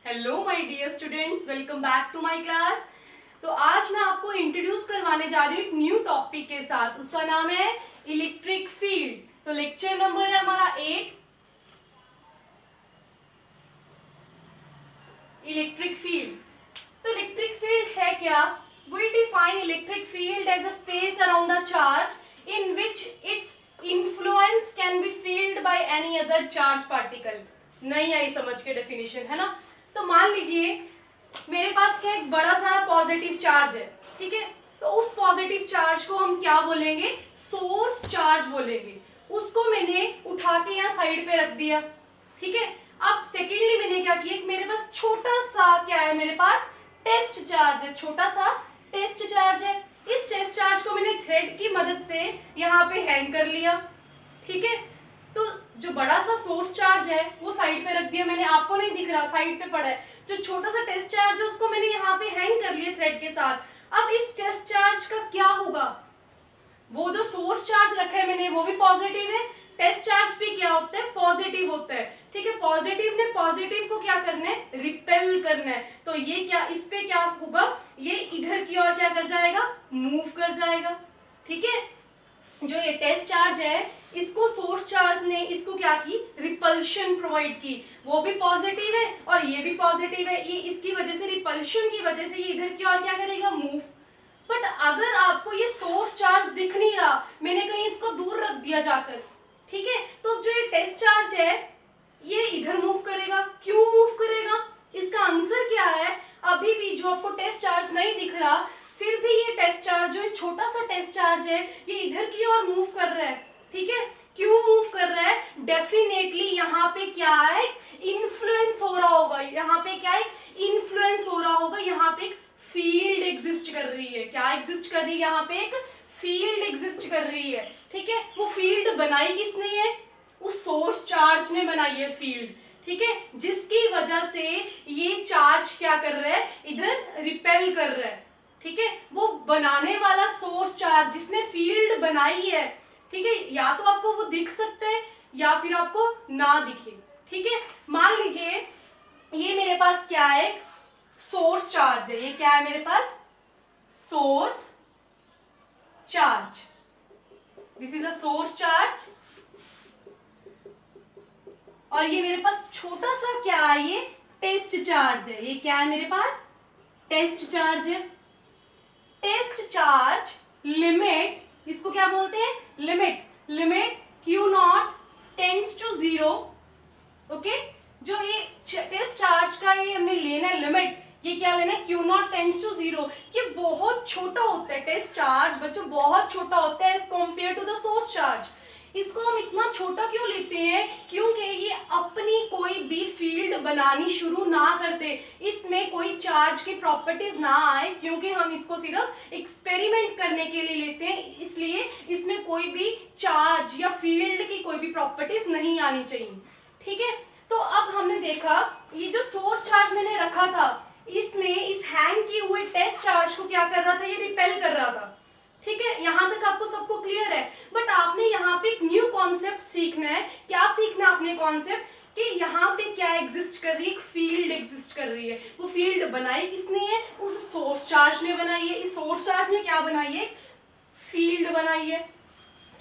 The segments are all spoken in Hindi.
Hello my dear students, welcome back to my class. तो आज मैं आपको इंट्रोड्यूस करवाने जा रही हूँ एक न्यू टॉपिक के साथ। उसका नाम है इलेक्ट्रिक फील्ड। तो लेक्चर नंबर है हमारा 8, इलेक्ट्रिक फील्ड। तो इलेक्ट्रिक फील्ड है क्या? We define electric field as a space around a charge in which it's influence can be filled by any other charge particle। नहीं आई समझ के डेफिनेशन, है ना? तो मान लीजिए मेरे पास क्या एक बड़ा सा पॉजिटिव चार्ज है, ठीक है? तो उस पॉजिटिव चार्ज को हम क्या बोलेंगे? सोर्स चार्ज बोलेंगे। उसको मैंने उठा के यहाँ साइड पे रख दिया, ठीक है? अब सेकेंडली मैंने क्या किया, मेरे पास छोटा सा क्या है, मेरे पास टेस्ट चार्ज है, छोटा सा टेस्ट चार्ज है। इस टेस्ट चार्ज को मैंने थ्रेड की मदद से यहाँ पे हैंग कर लिया, ठीक है? तो जो बड़ा सा सोर्स चार्ज है वो साइड पे रख दिया मैंने, आपको नहीं दिख रहा, साइड पे पड़ा है। जो छोटा सा टेस्ट चार्ज है उसको मैंने यहाँ पे हैंग कर लिया थ्रेड के साथ। अब इस टेस्ट चार्ज का क्या होगा? वो जो सोर्स चार्ज रखा है मैंने वो भी पॉजिटिव है, टेस्ट चार्ज भी क्या होता है? पॉजिटिव होता है, ठीक है? पॉजिटिव ने पॉजिटिव को क्या करना है? रिपेल करना है। तो ये क्या, इस पे क्या होगा? ये इधर की ओर क्या कर जाएगा? मूव कर जाएगा, ठीक है? जो ये टेस्ट चार्ज है इसको सोर्स चार्ज ने इसको क्या की? रिपल्शन प्रोवाइड की। वो भी पॉजिटिव है और ये भी पॉजिटिव है। ये इसकी वजह से, रिपल्शन की वजह से ये इधर की ओर क्या करेगा? मूव। बट अगर आपको ये सोर्स चार्ज दिख नहीं रहा, मैंने कहीं इसको दूर रख दिया जाकर, ठीक है? तो जो ये टेस्ट चार्ज है ये इधर मूव करेगा। क्यों मूव करेगा? इसका आंसर क्या है? अभी भी जो आपको टेस्ट चार्ज नहीं दिख रहा, फिर भी ये टेस्ट चार्ज, जो छोटा सा टेस्ट चार्ज है, ये इधर की ओर मूव कर रहा है, ठीक है? क्यों मूव कर रहा है? डेफिनेटली यहाँ पे क्या है? इन्फ्लुएंस हो रहा होगा। यहाँ पे क्या है? इन्फ्लुएंस हो रहा होगा। यहाँ पे एक फील्ड एग्जिस्ट कर रही है। क्या एग्जिस्ट कर रही है? यहाँ पे एक फील्ड एग्जिस्ट कर रही है, ठीक है? वो फील्ड बनाई किसने है? उस सोर्स चार्ज ने बनाई है फील्ड, ठीक है? जिसकी वजह से ये चार्ज क्या कर रहा है? इधर रिपेल कर रहा है, ठीक है? वो बनाने वाला सोर्स चार्ज जिसने फील्ड बनाई है, ठीक है, या तो आपको वो दिख सकता है या फिर आपको ना दिखे, ठीक है? मान लीजिए ये मेरे पास क्या है? सोर्स चार्ज है। ये क्या है मेरे पास? Source charge. This is a source charge. और ये मेरे पास छोटा सा क्या है? ये टेस्ट चार्ज है। ये क्या है मेरे पास? टेस्ट चार्ज है। टेस्ट चार्ज लिमिट, इसको क्या बोलते हैं? Limit. Limit q naught tends to 0, okay? जो ये टेस्ट चार्ज का ये हमने लेना है लिमिट, ये क्या लेना है? Q naught tends to 0। ये बहुत छोटा होता है टेस्ट चार्ज, बच्चों बहुत छोटा होता है as compare to the source charge. इसको हम इतना छोटा क्यों लेते हैं? क्योंकि ये अपनी कोई भी फील्ड बनानी शुरू ना कर दे, इसमें कोई चार्ज की प्रॉपर्टीज ना आए, क्योंकि हम इसको सिर्फ एक्सपेरिमेंट करने के लिए लेते हैं, इसलिए इसमें कोई भी चार्ज या फील्ड की कोई भी प्रॉपर्टीज नहीं आनी चाहिए, ठीक है? तो अब हमने देखा ये जो सोर्स चार्ज मैंने रखा था, इसने इस हैंग किए हुए टेस्ट चार्ज को क्या कर रहा था? ये रिपेल कर रहा था, ठीक है? यहां तक आपको सबको क्लियर है। बट आपने यहाँ पे एक न्यू कॉन्सेप्ट सीखना है। क्या सीखना है आपने? कॉन्सेप्ट कि यहाँ पे क्या एग्जिस्ट कर रही है? एक फील्ड एग्जिस्ट कर रही है। वो फील्ड बनाई किसने है? उस सोर्स चार्ज ने बनाई है। इस सोर्स चार्ज ने क्या बनाई है? फील्ड बनाई है,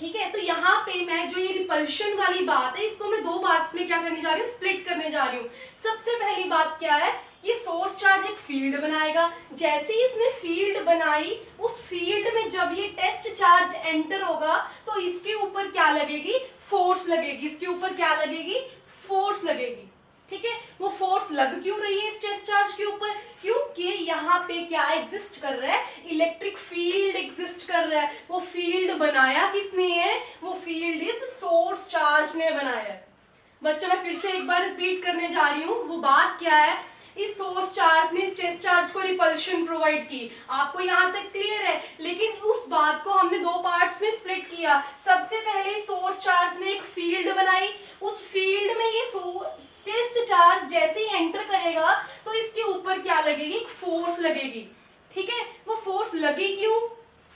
ठीक है? तो यहाँ पे मैं जो ये रिपल्शन वाली बात है, इसको मैं दो पार्ट्स में क्या करने जा रही हूँ? स्प्लिट करने जा रही हूँ। सबसे पहली बात क्या है? ये सोर्स चार्ज एक फील्ड बनाएगा। जैसे ही इसने फील्ड बनाई, उस फील्ड में जब ये टेस्ट चार्ज एंटर होगा तो इसके ऊपर क्या लगेगी? फोर्स लगेगी। इसके ऊपर क्या लगेगी? फोर्स लगेगी, ठीक है? वो फोर्स लग क्यों रही है इस टेस्ट चार्ज के ऊपर? क्योंकि यहाँ पे क्या एग्जिस्ट कर रहा है? इलेक्ट्रिक फील्ड एग्जिस्ट कर रहा है। वो फील्ड बनाया किसने है? वो फील्ड इस सोर्स चार्ज ने बनाया है। बच्चों मैं फिर से एक बार रिपीट करने जा रही हूँ। वो बात क्या है? इस सोर्स चार्ज ने इस टेस्ट चार्ज को रिपल्शन प्रोवाइड की। आपको यहाँ तक क्लियर है? लेकिन उस बात को हमने दो पार्ट्स में स्प्लिट किया। सबसे पहले सोर्स चार्ज ने एक फील्ड बनाई। उस फील्ड में ये टेस्ट चार्ज जैसे ही एंटर करेगा तो इसके ऊपर क्या लगेगी? एक फोर्स लगेगी, ठीक है? वो फोर्स लगी क्यों?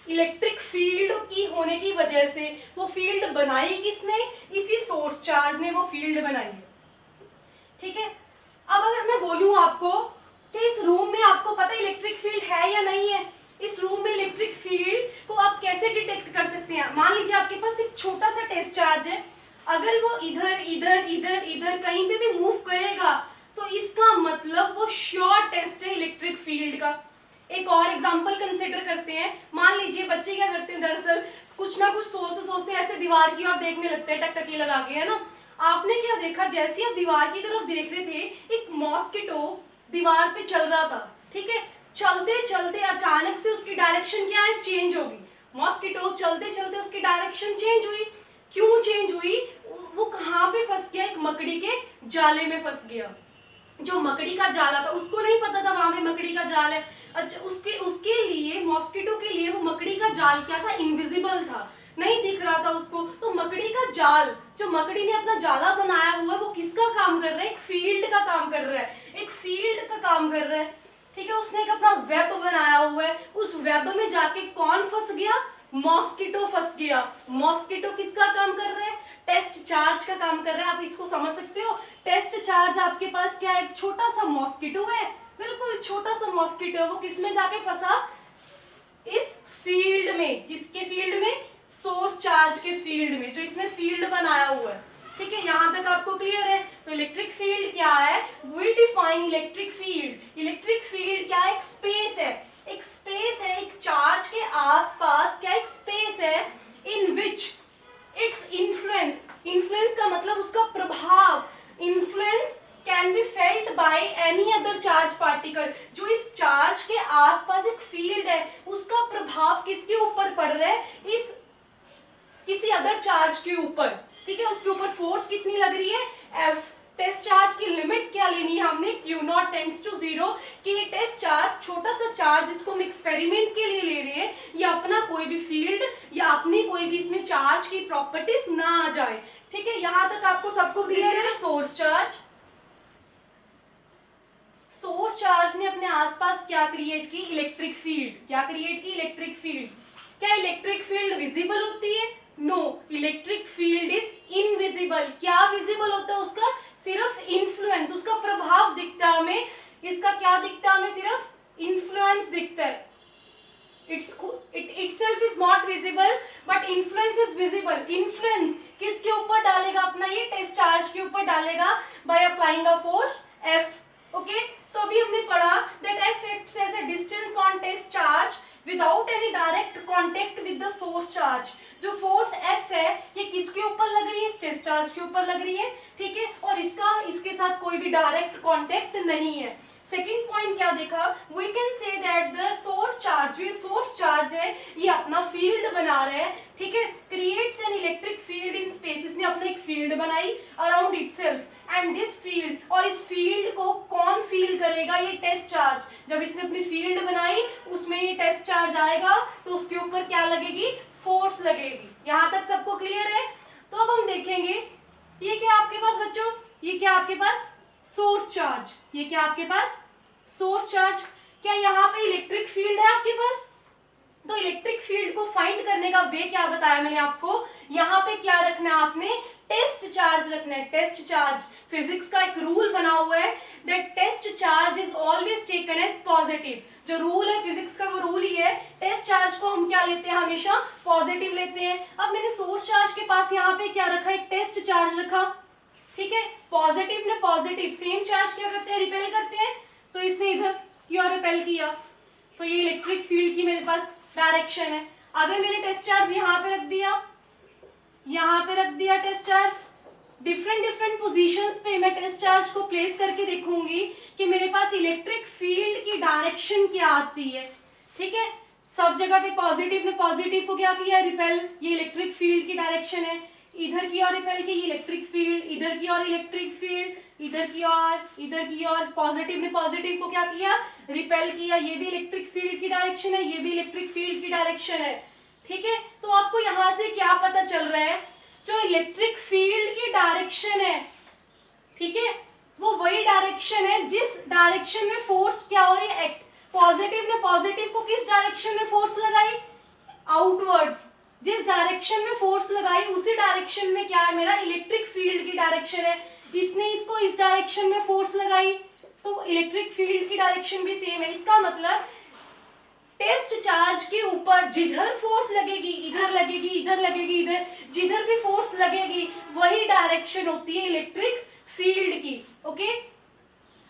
इलेक्ट्रिक फील्ड की होने की वजह से। वो फील्ड बनाई किसने? इसी सोर्स चार्ज ने वो फील्ड बनाई है, ठीक है? अब अगर मैं बोलूं आपको छोटा सा टेस्ट चार्ज है, अगर वो इधर इधर इधर इधर कहीं पे भी मूव करेगा तो इसका मतलब वो श्योर टेस्ट है इलेक्ट्रिक फील्ड का। एक और एग्जांपल कंसिडर करते हैं। मान लीजिए बच्चे क्या करते हैं, दरअसल कुछ ना कुछ सोचते ऐसे दीवार की ओर देखने लगते हैं टकटकी लगा के, है ना। आपने क्या देखा, जैसे आप दीवार की तरफ देख रहे थे एक मॉस्किटो दीवार पे चल रहा था, ठीक है। चलते चलते अचानक से उसकी डायरेक्शन क्या है, चेंज होगी। मॉस्किटो चलते चलते उसकी डायरेक्शन चेंज हुई। क्यों चेंज हुई, वो कहाँ पे फंस गया, एक मकड़ी के जाले में फंस गया। जो मकड़ी का जाला था उसको नहीं पता था वहां पे मकड़ी का जाल है। अच्छा, उसके लिए, मॉस्किटो के लिए वो मकड़ी का जाल क्या था, इनविजिबल था, नहीं दिख रहा था उसको। तो मकड़ी का जाल, जो मकड़ी ने अपना जाला बनाया हुआ है, वो किसका काम कर रहा है, एक फील्ड का काम कर रहा है, एक फील्ड का काम कर रहा है, ठीक है। उसने एक अपना वेब बनाया हुआ है, उस वेब में जाके कौन फंस गया, मॉस्किटो फंस गया। मॉस्किटो किसका काम कर रहा है, टेस्ट चार्ज का काम कर रहा है। आप इसको समझ सकते हो, टेस्ट चार्ज आपके पास क्या है, एक छोटा सा मॉस्किटो है, बिल्कुल छोटा सा मॉस्किटो है। वो किस में जाके फंसा, इस फील्ड में, किसके फील्ड में, सोर्स चार्ज के फील्ड में, जो इसने फील्ड बनाया हुआ है, ठीक है। यहां तक आपको क्लियर है। तो इलेक्ट्रिक फील्ड क्या है, we define electric field. Electric field क्या है, एक स्पेस है, एक स्पेस है, एक चार्ज के आसपास क्या एक स्पेस है, इन विच इट्स इन्फ्लुएंस, इन्फ्लुएंस का मतलब उसका प्रभाव, influence can be felt by any other charge particle. जो इस चार्ज के आसपास एक फील्ड है, उसका प्रभाव किसके ऊपर पड़ रहा है, इस किसी अदर चार्ज के ऊपर, ठीक है। उसके ऊपर फोर्स कितनी लग रही है, F। टेस्ट चार्ज की लिमिट क्या लेनी है हमने, Q0 टेंड्स टू 0, कि ये टेस्ट चार्ज, छोटा सा चार्ज जिसको हम एक्सपेरिमेंट के लिए ले रहे हैं, या अपना कोई भी फील्ड या अपनी कोई भी इसमें चार्ज की प्रॉपर्टीज ना आ जाए, ठीक है। यहां तक आपको सबको क्लियर है। सोर्स चार्ज, सोर्स चार्ज ने अपने आसपास क्या क्रिएट की, इलेक्ट्रिक फील्ड। क्या क्रिएट की, इलेक्ट्रिक फील्ड। क्या इलेक्ट्रिक फील्ड विजिबल होती है, no, electric field is invisible. क्या विजिबल होता है, उसका सिर्फ इन्फ्लुएंस, उसका प्रभाव दिखता है हमें। इसका क्या दिखता है हमें, सिर्फ इन्फ्लुएंस दिखता है। it itself is not visible but influence is visible। influence किसके ऊपर डालेगा, अपना ये टेस्ट चार्ज के ऊपर डालेगा by applying a force F। Okay, तो अभी हमने पढ़ा that F acts as a distance on test charge without any direct contact with the source charge। जो फोर्स F है ये किसके ऊपर लग रही है, टेस्ट चार्ज के ऊपर लग रही है, ठीक है। और इसके साथ कोई भी डायरेक्ट कांटेक्ट नहीं है। सेकेंड पॉइंट क्या देखा, we can say that the source charge, ये सोर्स चार्ज है, ये अपना फील्ड बना रहा है, ठीक है। Creates an electric field in space, इसने अपने एक फील्ड बनाई around itself, and this field, और इस फील्ड को कौन फील करेगा, ये टेस्ट चार्ज। जब इसने अपनी फील्ड बनाई उसमें ये टेस्ट चार्ज आएगा तो उसके ऊपर क्या लगेगी, फोर्स लगेगी। यहां तक सबको क्लियर है। तो अब हम देखेंगे ये क्या आपके पास बच्चों, ये क्या आपके पास, सोर्स चार्ज। ये क्या आपके पास, सोर्स चार्ज। क्या यहाँ पे इलेक्ट्रिक फील्ड है आपके पास, तो इलेक्ट्रिक फील्ड को फाइंड करने का वे क्या बताया मैंने आपको, यहाँ पे क्या रखना है आपने, टेस्ट चार्ज रखना है, टेस्ट चार्ज। फिजिक्स का एक रूल बना हुआ है that test charge is always taken as positive. जो रूल है फिजिक्स का वो रूल ही है, टेस्ट चार्ज को हम क्या लेते हैं, हमेशा पॉजिटिव लेते हैं। अब मैंने सोर्स चार्ज के पास यहाँ पे क्या रखा, एक टेस्ट चार्ज रखा, ठीक है। पॉजिटिव ने पॉजिटिव, सेम चार्ज क्या करते हैं, रिपेल करते हैं, तो इसने इधर की ओर रिपेल किया, तो ये इलेक्ट्रिक फील्ड की मेरे पास डायरेक्शन है। अगर मैंने टेस्ट चार्ज यहाँ पे रख दिया, यहाँ पे रख दिया टेस्ट चार्ज, डिफरेंट पोजीशंस पे मैं टेस्ट चार्ज को प्लेस करके देखूंगी कि मेरे पास इलेक्ट्रिक फील्ड की डायरेक्शन क्या आती है, ठीक है। सब जगह पे पॉजिटिव ने पॉजिटिव को क्या किया, रिपेल, ये इलेक्ट्रिक फील्ड की डायरेक्शन है। इधर की ओर रिपेल की, इलेक्ट्रिक फील्ड, इधर की ओर इलेक्ट्रिक फील्ड, इधर की ओर पॉजिटिव ने पॉजिटिव को क्या किया, रिपेल किया। ये भी इलेक्ट्रिक फील्ड की डायरेक्शन है, ये भी इलेक्ट्रिक फील्ड की डायरेक्शन है, ठीक है। तो आपको यहां से क्या पता चल रहा है, जो इलेक्ट्रिक फील्ड की डायरेक्शन है, ठीक है, वो वही डायरेक्शन है जिस डायरेक्शन में फोर्स क्या हो रही है, एक्ट। पॉजिटिव ने पॉजिटिव को किस डायरेक्शन में फोर्स लगाई, आउटवर्ड्स। जिस डायरेक्शन में फोर्स लगाई उसी डायरेक्शन में क्या है, मेरा इलेक्ट्रिक फील्ड की डायरेक्शन है। इसने इसको इस डायरेक्शन में फोर्स लगाई तो इलेक्ट्रिक फील्ड की डायरेक्शन भी सेम है। इसका मतलब टेस्ट चार्ज के ऊपर जिधर फोर्स लगेगी, इधर लगेगी, इधर लगेगी, इधर, जिधर भी फोर्स लगेगी वही डायरेक्शन होती है इलेक्ट्रिक फील्ड की। ओके,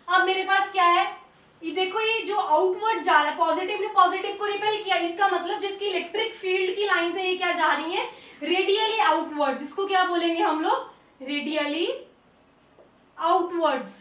अब मेरे पास क्या है, ये देखो, ये जो आउटवर्ड जा रहा है, पॉजिटिव ने पॉजिटिव को रिपेल किया, इसका मतलब जिसकी इलेक्ट्रिक फील्ड की लाइन से ये क्या जा रही है, रेडियली आउटवर्ड्स। इसको क्या बोलेंगे हम लोग, रेडियली आउटवर्ड्स।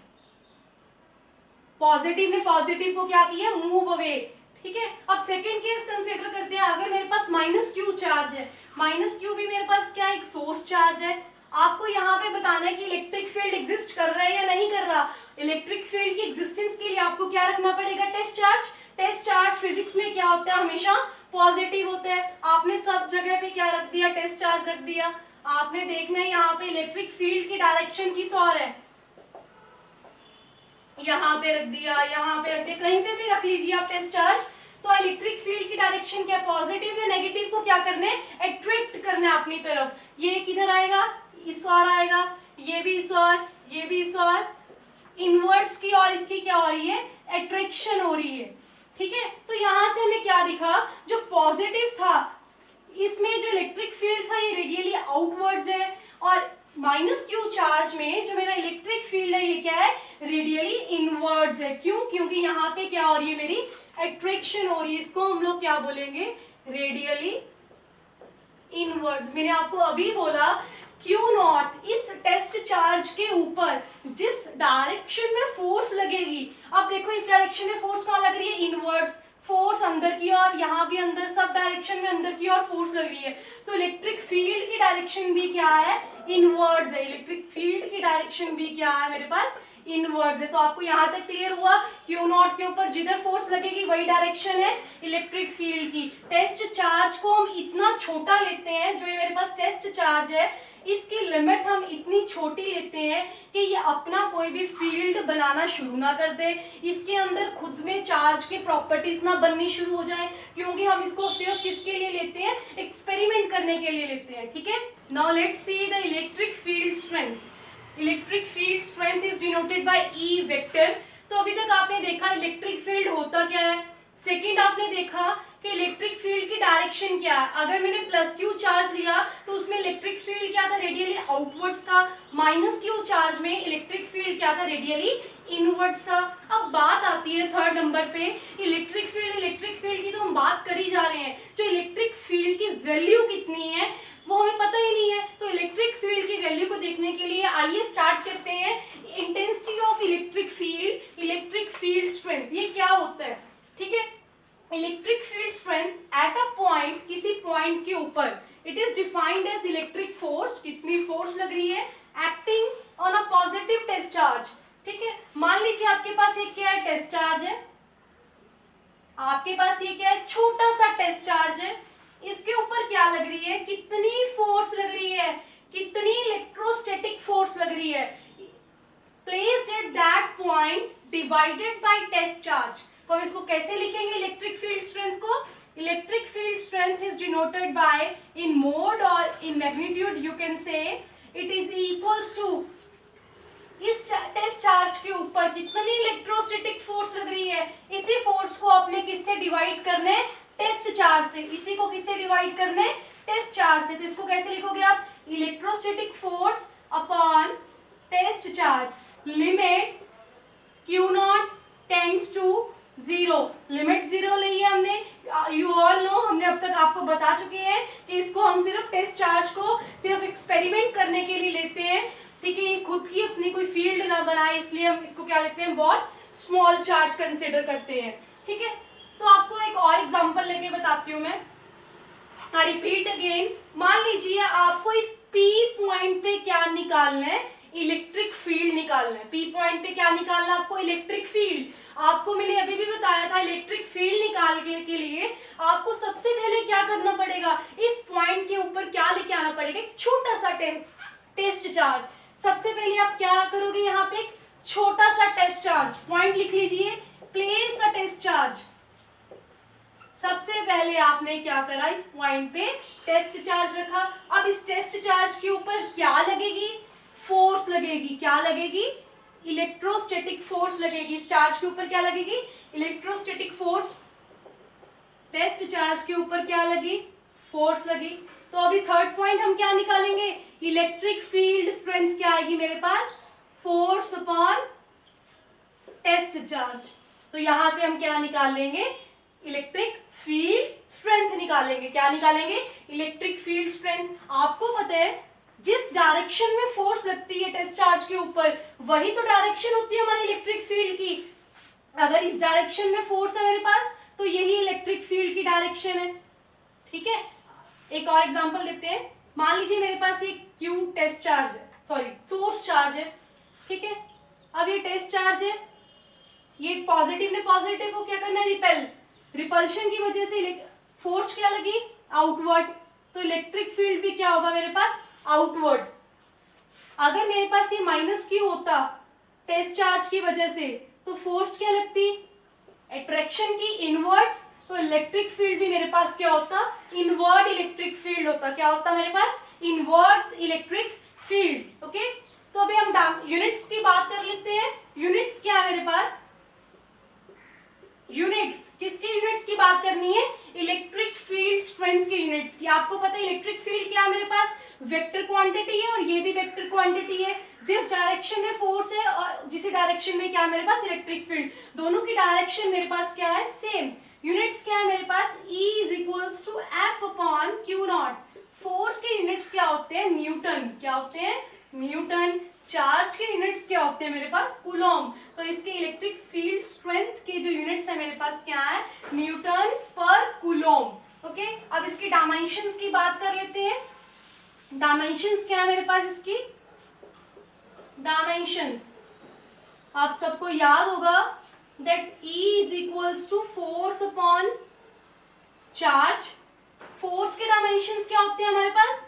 पॉजिटिव ने पॉजिटिव को क्या किया, मूव अवे। ठीक है, अब सेकंड केस कंसीडर करते हैं। अगर मेरे पास माइनस क्यू चार्ज है, माइनस क्यू भी मेरे पास क्या है, एक सोर्स चार्ज है। आपको यहाँ पे बताना है कि इलेक्ट्रिक फील्ड एग्जिस्ट कर रहा है या नहीं कर रहा। इलेक्ट्रिक फील्ड की एग्जिस्टेंस के लिए आपको क्या रखना पड़ेगा, test charge. Test charge physics में क्या होता है, हमेशा पॉजिटिव होता है। आपने सब जगह पे क्या रख दिया, टेस्ट चार्ज रख दिया। आपने देखना है यहाँ पे इलेक्ट्रिक फील्ड की डायरेक्शन किस ओर है, यहाँ पे रख दिया, यहाँ पे रख दिया, कहीं पे भी रख लीजिए आप टेस्ट चार्ज। तो इलेक्ट्रिक फील्ड की डायरेक्शन क्या, पॉजिटिव या नेगेटिव को क्या करना है, अट्रैक्ट करना है अपनी तरफ। ये किधर आएगा, इस ओर आएगा, ये भी इस ओर, ये भी इस ओर, इनवर्ट्स की और इसकी क्या हो रही है, अट्रैक्शन हो रही है। ठीक है, तो यहां से हमें क्या दिखा, जो पॉजिटिव था इसमें जो इलेक्ट्रिक फील्ड था ये रेडियली आउटवर्ड्स है, और माइनस क्यू चार्ज में जो मेरा इलेक्ट्रिक फील्ड है ये क्या है, रेडियली इनवर्ड्स है। क्यों, क्योंकि यहाँ पे क्या हो रही है, मेरी अट्रैक्शन हो रही है। इसको हम लोग क्या बोलेंगे, रेडियली इनवर्ड्स। मैंने आपको अभी बोला क्यू नॉट, इस टेस्ट चार्ज के ऊपर जिस डायरेक्शन में फोर्स लगेगी, अब देखो इस डायरेक्शन में फोर्स कहाँ लग रही है, इनवर्ड्स। फोर्स अंदर की ओर, यहाँ भी अंदर, सब डायरेक्शन में अंदर की ओर फोर्स लग रही है। तो इलेक्ट्रिक फील्ड की डायरेक्शन भी क्या है, इनवर्ड्स है। इलेक्ट्रिक फील्ड की डायरेक्शन भी क्या है मेरे पास, इनवर्ड्स है। तो आपको यहाँ तक क्लियर हुआ, क्यू नॉट के ऊपर जिधर फोर्स लगेगी वही डायरेक्शन है इलेक्ट्रिक फील्ड की। टेस्ट चार्ज को हम इतना छोटा लेते हैं, जो ये मेरे पास टेस्ट चार्ज है इसकी लिमिट हम इतनी छोटी लेते हैं कि ये अपना कोई भी फील्ड बनाना शुरू ना कर दे, इसके अंदर खुद में चार्ज के प्रॉपर्टीज ना बननी शुरू हो जाए, क्योंकि हम इसको सिर्फ किसके लिए लेते हैं, एक्सपेरिमेंट करने के लिए लेते हैं। ठीक है, now let's see the electric field strength. Electric field strength is denoted bye E vector. तो अभी तक आपने देखा इलेक्ट्रिक फील्ड होता क्या है, सेकेंड आपने देखा कि इलेक्ट्रिक फील्ड की डायरेक्शन क्या है। अगर मैंने प्लस क्यू चार्ज लिया तो उसमें इलेक्ट्रिक फील्ड क्या था, रेडियली आउटवर्ड्स था। माइनस क्यू चार्ज में इलेक्ट्रिक फील्ड क्या था, रेडियली इनवर्ड्स था। अब बात आती है थर्ड नंबर पे, इलेक्ट्रिक फील्ड की तो हम बात कर ही जा रहे हैं, जो इलेक्ट्रिक फील्ड की वैल्यू कितनी है वो हमें पता ही नहीं है। तो इलेक्ट्रिक फील्ड की वैल्यू को देखने के लिए आइए स्टार्ट करते हैं। Intensity of electric field strength, ये क्या होता है। ठीक है, electric field strength at a point, किसी पॉइंट के ऊपर, it is defined as electric force, कितनी फोर्स लग रही है acting on a positive test charge. ठीक है, मान लीजिए आपके पास एक क्या है, टेस्ट चार्ज है, आपके पास ये क्या है, छोटा सा टेस्ट चार्ज है, इसके ऊपर क्या लग रही है, कितनी फोर्स लग रही है, कितनी इलेक्ट्रोस्टैटिक फोर्स लग रही है, placed at that point divided by test charge. तो हम इसको कैसे लिखेंगे इलेक्ट्रिक फील्ड स्ट्रेंथ को, electric field strength is denoted by in mode और in magnitude, you can say it is equals to इस टेस्ट चार्ज के ऊपर कितनी इलेक्ट्रोस्टैटिक फोर्स लग रही है, इसी फोर्स को आपने किससे डिवाइड करना है, टेस्ट चार्ज से। इसी को किससे डिवाइड करना है, टेस्ट चार्ज से। तो इसको कैसे लिखोगे आप, electrostatic force upon test charge, limit q naught tends to 0, limit 0 ली है हमने। यू ऑल नो, हमने अब तक आपको बता चुके हैं कि इसको हम सिर्फ टेस्ट चार्ज को सिर्फ एक्सपेरिमेंट करने के लिए लेते हैं। ठीक है, ये खुद की अपनी कोई फील्ड ना बनाए, इसलिए हम इसको क्या लेते हैं, बहुत स्मॉल चार्ज कंसिडर करते हैं। ठीक है, तो आपको एक और एग्जांपल लेके बताती हूँ मैं। आई रिपीट अगेन, मान लीजिए आपको इस P पॉइंट पे क्या निकालना है, इलेक्ट्रिक फील्ड निकालना है। P पॉइंट पे क्या निकालना है आपको, इलेक्ट्रिक फील्ड। आपको मैंने अभी भी बताया था इलेक्ट्रिक फील्ड निकालने के लिए आपको सबसे पहले क्या करना पड़ेगा, इस पॉइंट के ऊपर क्या लेके आना पड़ेगा, एक छोटा सा टेस्ट चार्ज। सबसे पहले आप क्या करोगे, यहाँ पे एक छोटा सा टेस्ट चार्ज, पॉइंट लिख लीजिए, प्लेस अ टेस्ट चार्ज। सबसे पहले आपने क्या करा, इस पॉइंट पे टेस्ट चार्ज रखा। अब इस टेस्ट चार्ज के ऊपर क्या लगेगी, फोर्स लगेगी। क्या लगेगी, इलेक्ट्रोस्टैटिक फोर्स लगेगी। इस चार्ज के ऊपर क्या लगेगी, इलेक्ट्रोस्टैटिक फोर्स। टेस्ट चार्ज के ऊपर क्या लगी, फोर्स लगी। तो अभी थर्ड पॉइंट हम क्या निकालेंगे, इलेक्ट्रिक फील्ड स्ट्रेंथ क्या आएगी मेरे पास, फोर्स अपॉन टेस्ट चार्ज। तो यहां से हम क्या निकाल लेंगे, इलेक्ट्रिक फील्ड स्ट्रेंथ निकालेंगे। क्या निकालेंगे, इलेक्ट्रिक फील्ड स्ट्रेंथ। आपको पता है जिस डायरेक्शन में फोर्स लगती है टेस्ट चार्ज के ऊपर, वही तो डायरेक्शन होती है हमारी इलेक्ट्रिक फील्ड की। अगर इस डायरेक्शन में फोर्स है मेरे पास, तो यही इलेक्ट्रिक फील्ड की डायरेक्शन है। ठीक है, एक और एग्जांपल देते हैं। मान लीजिए मेरे पास एक क्यू टेस्ट चार्ज है, सॉरी सोर्स चार्ज है। ठीक है, अब ये टेस्ट चार्ज है, ये पॉजिटिव ने पॉजिटिव को क्या करना है, रिपेल। रिपल्शन की वजह से फोर्स क्या लगी, आउटवर्ड। तो इलेक्ट्रिक फील्ड भी क्या होगा मेरे पास, आउटवर्ड। अगर मेरे पास ये माइनस क्यू होता टेस्ट चार्ज की वजह से, तो फोर्स क्या लगती, अट्रैक्शन की इनवर्ड्स। तो इलेक्ट्रिक फील्ड भी मेरे पास क्या होता, इनवर्ड इलेक्ट्रिक फील्ड होता। क्या होता मेरे पास, इनवर्ड्स इलेक्ट्रिक फील्ड। ओके, तो अभी हम यूनिट्स की बात कर लेते हैं। यूनिट्स क्या है मेरे पास, यूनिट्स किसके यूनिट्स की बात करनी है, इलेक्ट्रिक फील्ड स्ट्रेंथ के यूनिट्स की। आपको पता है इलेक्ट्रिक फील्ड क्या है मेरे पास, वेक्टर क्वांटिटी है, और ये भी वेक्टर क्वांटिटी है। जिस डायरेक्शन में फोर्स है और जिस डायरेक्शन में क्या है मेरे पास, इलेक्ट्रिक फील्ड, दोनों की डायरेक्शन मेरे पास क्या है, सेम। यूनिट्स क्या है मेरे पास, E is equals to F upon q naught. Force के यूनिट्स क्या होते हैं, न्यूटन। क्या होते हैं, न्यूटन। चार्ज के यूनिट्स क्या होते हैं मेरे पास, कूलॉम। तो इसके इलेक्ट्रिक फील्ड स्ट्रेंथ के जो यूनिट्स है मेरे पास क्या है, न्यूटन पर कूलॉम। ओके, अब इसकी डायमेंशंस की बात कर लेते हैं। डायमेंशंस क्या है मेरे पास, इसकी डायमेंशंस आप सबको याद होगा that E is equals to force upon charge. Force के डायमेंशंस क्या होते हैं हमारे पास,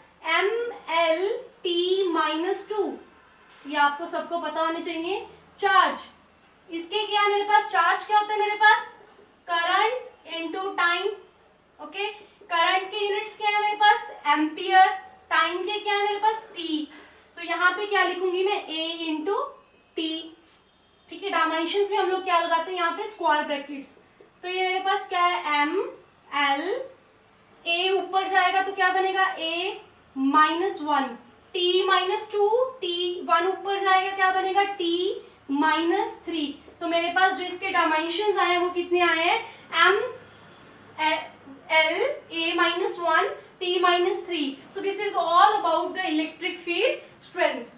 MLT-2। ये आपको सबको पता होने चाहिए। चार्ज, इसके क्या है मेरे पास, चार्ज क्या होता है मेरे पास, current into time. Okay, current के यूनिट्स क्या है मेरे पास, एम्पियर। टाइम के क्या है मेरे पास, टी। तो यहाँ पे क्या लिखूंगी मैं, A इंटू टी। ठीक है, डायमेंशंस में हम लोग क्या लगाते हैं, यहाँ पे स्क्वायर ब्रैकेट्स। तो ये मेरे पास क्या है, ML, A ऊपर जाएगा तो क्या बनेगा, A -1, T-2, T1 ऊपर जाएगा क्या बनेगा, T-3। तो मेरे पास जो इसके डायमेंशंस आए हैं वो कितने आए हैं, ML, A-1, T-3। So this is all about the electric field strength.